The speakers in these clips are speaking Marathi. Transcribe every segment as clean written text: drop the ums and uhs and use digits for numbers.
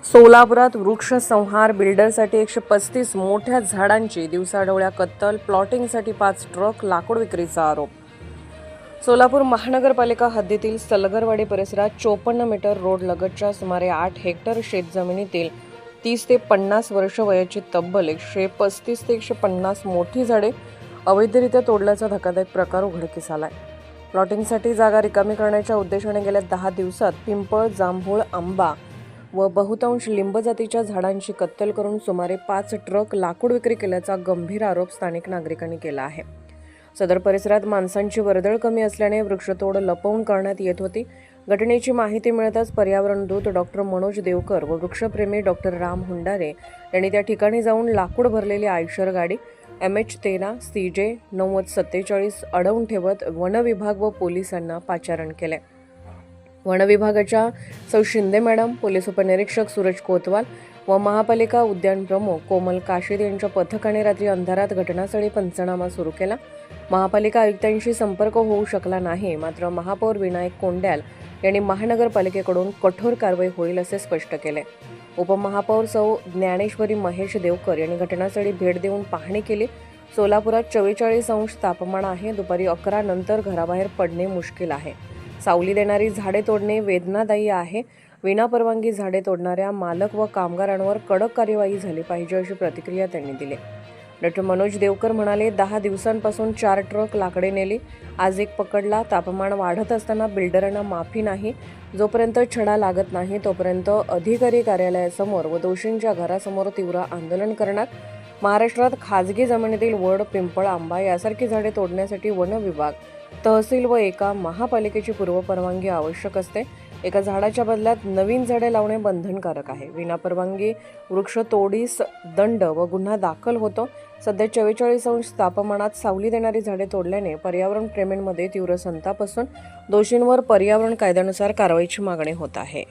सोलापुरात वृक्षसंहार बिल्डरसाठी 135 मोठ्या झाडांची दिवसाढवळ्या कत्तल, प्लॉटिंगसाठी 5 ट्रक लाकूड विक्रीचा आरोप। सोलापूर महानगरपालिका हद्दीतील सलगरवाडी परिसरात 54 मीटर रोड लगतच्या सुमारे 8 हेक्टर शेतजमिनीतील 30 ते 50 वर्ष वयाची तब्बल 135 ते 150 मोठी झाडे अवैधरित्या तोडल्याचा धक्कादायक प्रकार उघडकीस आलाय। प्लॉटिंगसाठी जागा रिकामी करण्याच्या उद्देशाने गेल्या 10 दिवसात पिंपळ, जांभूळ, आंबा व बहुतांश लिंब जातीच्या झाडांची कत्तल करून सुमारे 5 ट्रक लाकूड विक्री केल्याचा गंभीर आरोप स्थानिक नागरिकांनी केला आहे। सदर परिसरात माणसांची वर्दळ कमी असल्याने वृक्षतोड लपवून करण्यात येत होती। घटनेची माहिती मिळताच पर्यावरण दूत डॉक्टर मनोज देवकर व वृक्षप्रेमी डॉक्टर राम हुंडारे यांनी त्या ठिकाणी जाऊन लाकूड भरलेली आयशर गाडी MH13 CJ 9047 अडवून ठेवत वन विभाग व पोलिसांना पाचारण केले। वन विभागाच्या सौ शिंदे मॅडम, पोलीस उपनिरीक्षक सूरज कोतवाल व महापालिका उद्यान प्रमुख कोमल काशीद यांच्या पथकाने रात्री अंधारात घटनास्थळी पंचनामा सुरू केला। महापालिका आयुक्तांशी संपर्क होऊ शकला नाही, मात्र महापौर विनायक कोंड्याल यांनी महानगरपालिकेकडून कठोर कारवाई होईल असे स्पष्ट केले। उपमहापौर सौ ज्ञानेश्वरी महेश देवकर यांनी घटनास्थळी भेट देऊन पाहणी केली। सोलापुरात 44 अंश तापमान आहे। दुपारी 11 नंतर घराबाहेर पडणे मुश्किल आहे। सावली देणारी झाडे तोडणे वेदनादायी आहे। विनापरवानगी झाडे तोडणाऱ्या मालक व कामगारांवर कडक कार्यवाही झाली पाहिजे अशी प्रतिक्रिया त्यांनी दिली। डॉक्टर मनोज देवकर म्हणाले, 10 दिवसांपासून 4 ट्रक लाकडे नेली, आज एक पकडला। तापमान वाढत असताना बिल्डरांना माफी नाही। जोपर्यंत छडा लागत नाही तोपर्यंत अधिकारी कार्यालयासमोर व दोषींच्या घरासमोर तीव्र आंदोलन करणार। महाराष्ट्रात खाजगी जमिनीतील वड, पिंपळ, आंबा यासारखी झाडे तोडण्यासाठी वन विभाग, तहसील व एका महापालिकेची पूर्वपरवानगी आवश्यक असते। एका झाडाच्या बदल्यात नवीन झाडे लावणे बंधनकारक आहे। विनापरवानगी वृक्ष तोडीस दंड व गुन्हा दाखल होतो। सध्या 44 अंश तापमानात सावली देणारी झाडे तोडल्याने पर्यावरण प्रेमींमध्ये तीव्र संताप असून दोषींवर पर्यावरण कायद्यानुसार कारवाईची मागणी होत आहे।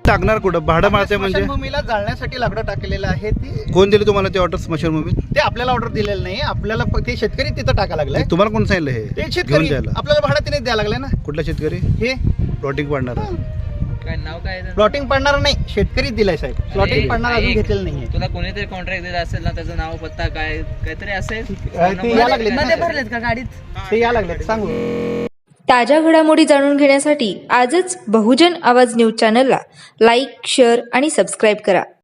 टाकणार कुठं भाडं मारते म्हणजे स्मशानभूमीला जाळण्यासाठी लाकडं टाकलेलं आहे। ती कोण दिली तुम्हाला ते ऑर्डर स्मशानभूमीत? ते आपल्याला ऑर्डर दिलेलं नाही, आपल्याला ते शेतकरी तिथं टाका लागलाय। तुम्हाला कोण सांगितलं हे ते घेऊन शेतकरी जायला? आपल्याला भाडं तिने द्यायला लागले ना। कुठला शेतकरी? हे प्लॉटिंग पाडणार काय नाव काय आहे? प्लॉटिंग पडणार नाही, शेतकरी दिलाय साहेब। प्लॉटिंग पडणार अजून घेतलेलं नाहीये। तुला कोणीतरी कॉन्ट्रॅक्ट दिला असेल ना, त्याचं नाव पत्ता काय काहीतरी असेल, ते या लागले मध्ये भरलेत का गाडीत? ते या लागले सांगू। ताज्या घडामोडी जाणून घेण्यासाठी आजच बहुजन आवाज न्यूज चॅनलला लाईक, शेअर आणि सबस्क्राईब करा।